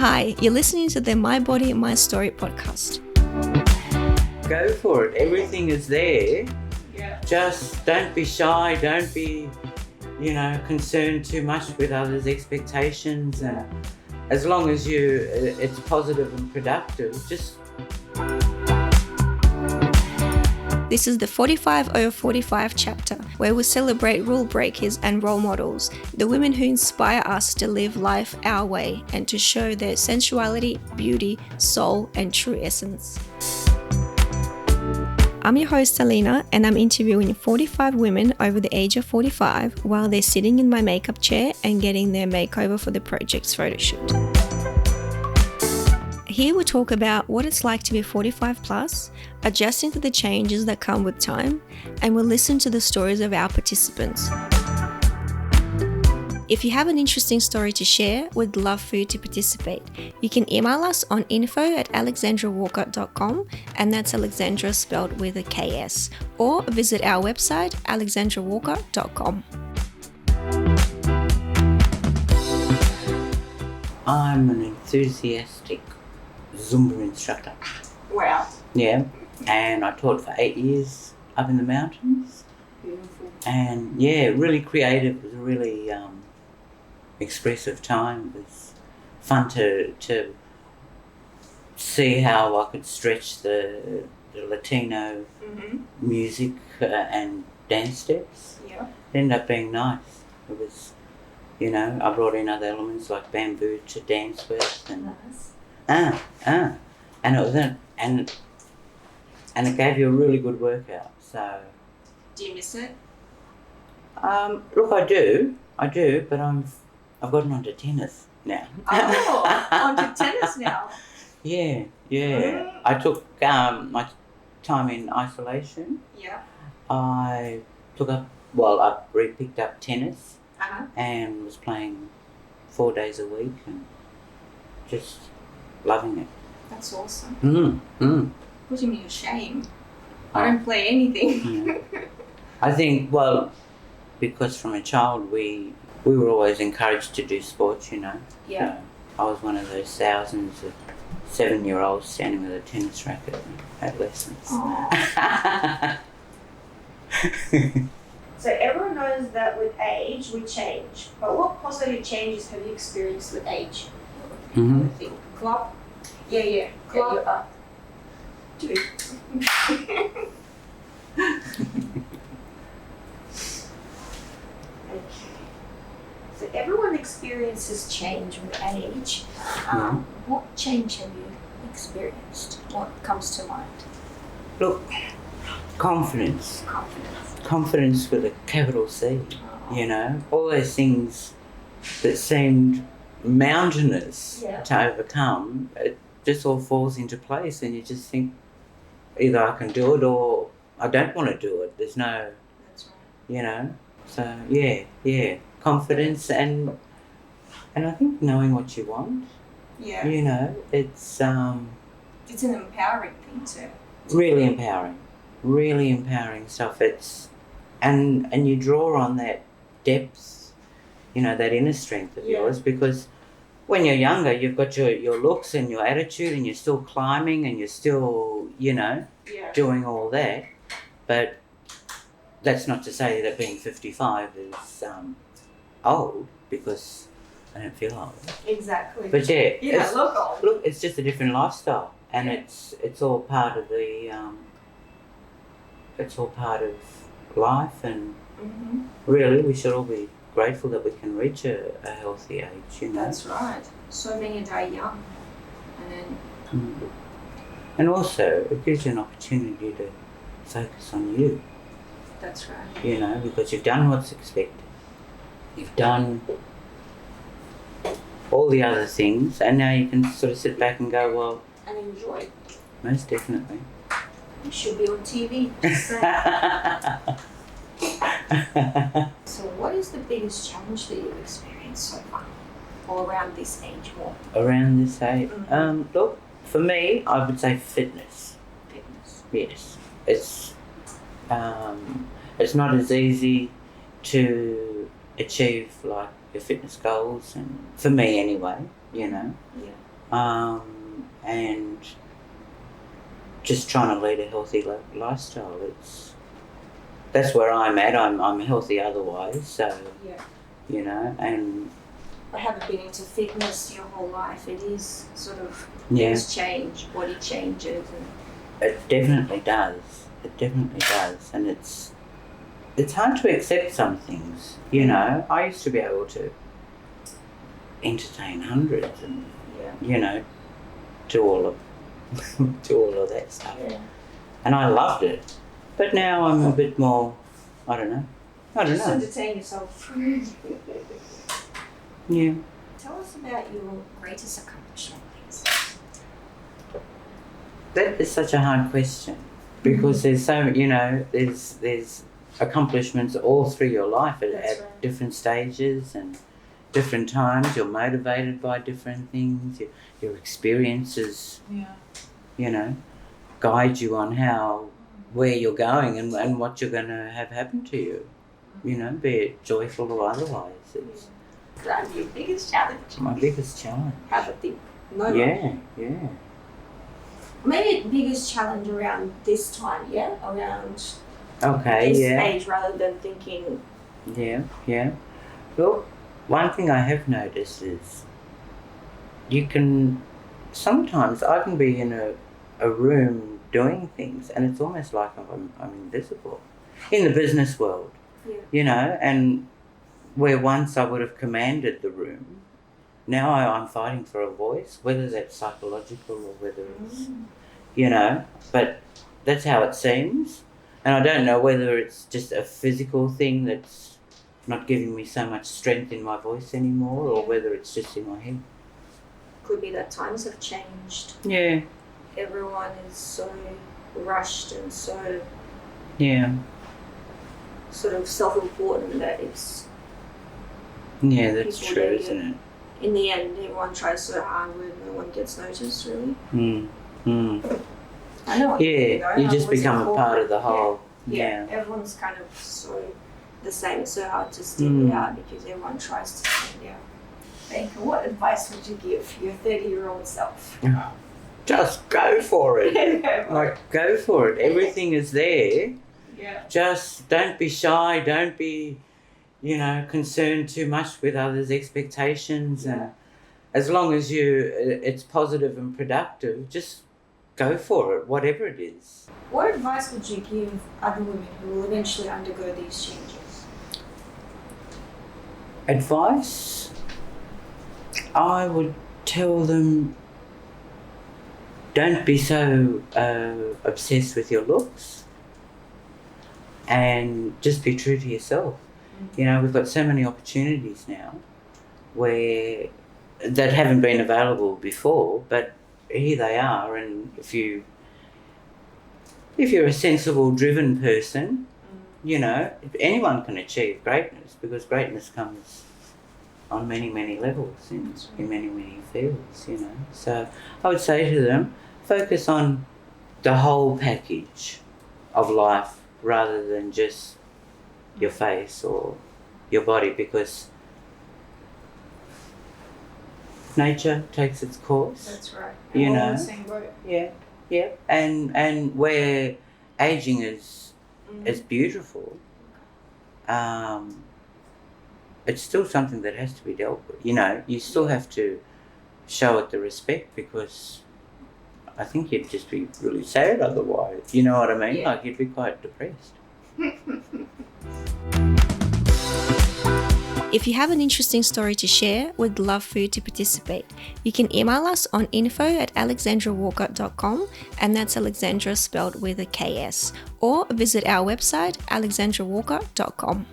Hi, you're listening to the My Body, My Story podcast. Go for it. Everything is there. Yeah. Just don't be shy. Don't be, concerned too much with others' expectations. And as long as it's positive and productive, just... This is the 45 over 45 chapter, where we celebrate rule breakers and role models, the women who inspire us to live life our way and to show their sensuality, beauty, soul, and true essence. I'm your host, Alina, and I'm interviewing 45 women over the age of 45 while they're sitting in my makeup chair and getting their makeover for the project's photo shoot. Here we talk about what it's like to be 45 plus, adjusting to the changes that come with time, and we'll listen to the stories of our participants. If you have an interesting story to share, we'd love for you to participate. You can email us on info@alexandrawalker.com, and that's Alexandra spelled with a KS, or visit our website alexandrawalker.com. I'm an enthusiastic Zumba instructor. Wow. Yeah, and I taught for 8 years up in the mountains. Beautiful. And yeah, really creative. It was a really expressive time. It was fun to see how I could stretch the Latino music and dance steps. Yeah. It ended up being nice. It was, I brought in other elements like bamboo to dance with, and Nice. and it was and it gave you a really good workout. So Do you miss it? look, I do, but I've gotten onto tennis now. Oh, onto tennis now. Yeah. I took my time in isolation. Yeah. I re-picked up tennis and was playing 4 days a week and just loving it. That's awesome. Putting me to shame. I don't play anything. Yeah. I think, because from a child we were always encouraged to do sports, Yeah. So I was one of those thousands of 7-year-olds standing with a tennis racket at adolescence. So everyone knows that with age we change, but what positive changes have you experienced with age? Mm-hmm. I think club. Yeah. Club. You're up. Dude. Okay. So everyone experiences change with age. What change have you experienced? What comes to mind? Look, confidence with a capital C. All those things that seemed mountainous to overcome, it just all falls into place, and you just think either I can do it or I don't want to do it. There's no, That's right. So yeah, confidence and I think knowing what you want. Yeah. It's It's an empowering thing too. really empowering stuff. It's and you draw on that depth, that inner strength of yours, because when you're younger you've got your looks and your attitude and you're still climbing and you're still doing all that, but that's not to say that being 55 is old, because I don't feel old. Exactly. But yeah, You don't look old. Look, it's just a different lifestyle, and it's all part of the it's all part of life, and really we should all be grateful that we can reach a healthy age. That's right. So many die young, and then and also it gives you an opportunity to focus on you. that's right. Because you've done what's expected, you've done all the other things, and now you can sort of sit back and go, well, And enjoy. most definitely. You should be on TV. Just saying. So what is the biggest challenge that you've experienced so far? Or around this age more? Around this age, look, for me, I would say fitness. Yes, it's not as easy to achieve like your fitness goals, and for me anyway, and just trying to lead a healthy lifestyle. That's where I'm at. I'm healthy otherwise, so you know, and I haven't been into fitness your whole life. It is sort of yeah, things change, body changes, and it definitely does. It definitely does, and it's hard to accept some things. You know, I used to be able to entertain hundreds and you know, do all of that stuff, and I loved it. But now I'm a bit more, I don't know. Just entertain yourself. Yeah. Tell us about your greatest accomplishment, please. That is such a hard question because there's so, you know, there's accomplishments all through your life at different stages and different times. You're motivated by different things. Your experiences, you know, guide you on where you're going and what you're going to have happen to you. You know, be it joyful or otherwise. That's your biggest challenge. My biggest challenge. Have a think. No. Yeah. Maybe biggest challenge around this time, around this age, rather than thinking. Yeah. Well, one thing I have noticed is sometimes I can be in a room doing things and it's almost like I'm invisible in the business world, you know, and where once I would have commanded the room, now I'm fighting for a voice, whether that's psychological or whether it's, you know, but that's how it seems. And I don't know whether it's just a physical thing that's not giving me so much strength in my voice anymore or whether it's just in my head. Could be that times have changed. Yeah. Everyone is so rushed and so sort of self-important that it's that's true, isn't it? In the end, everyone tries so hard where no one gets noticed, really. I know. You just become a part of the whole. Yeah. Everyone's kind of so the same. It's so hard to stand out because everyone tries to stand out. Bianca, what advice would you give your 30-year-old self? Just go for it. Go for it. Everything is there. Yeah. Just don't be shy. Don't be, you know, concerned too much with others' expectations. And as long as it's positive and productive, just go for it, whatever it is. What advice would you give other women who will eventually undergo these changes? Advice? I would tell them, don't be so obsessed with your looks and just be true to yourself. You know, we've got so many opportunities now that haven't been available before, but here they are, and if you're a sensible, driven person, you know, anyone can achieve greatness because greatness comes on many, many levels in many, many fields, you know. So I would say to them, focus on the whole package of life rather than just your face or your body, because nature takes its course. That's right. You all know. in the same boat. Yeah. And where aging is beautiful, it's still something that has to be dealt with. You know, you still have to show it the respect because I think you'd just be really sad otherwise. You know what I mean? Like you'd be quite depressed. If you have an interesting story to share, we'd love for you to participate. You can email us on info@alexandrawalker.com, and that's Alexandra spelled with a KS, or visit our website alexandrawalker.com.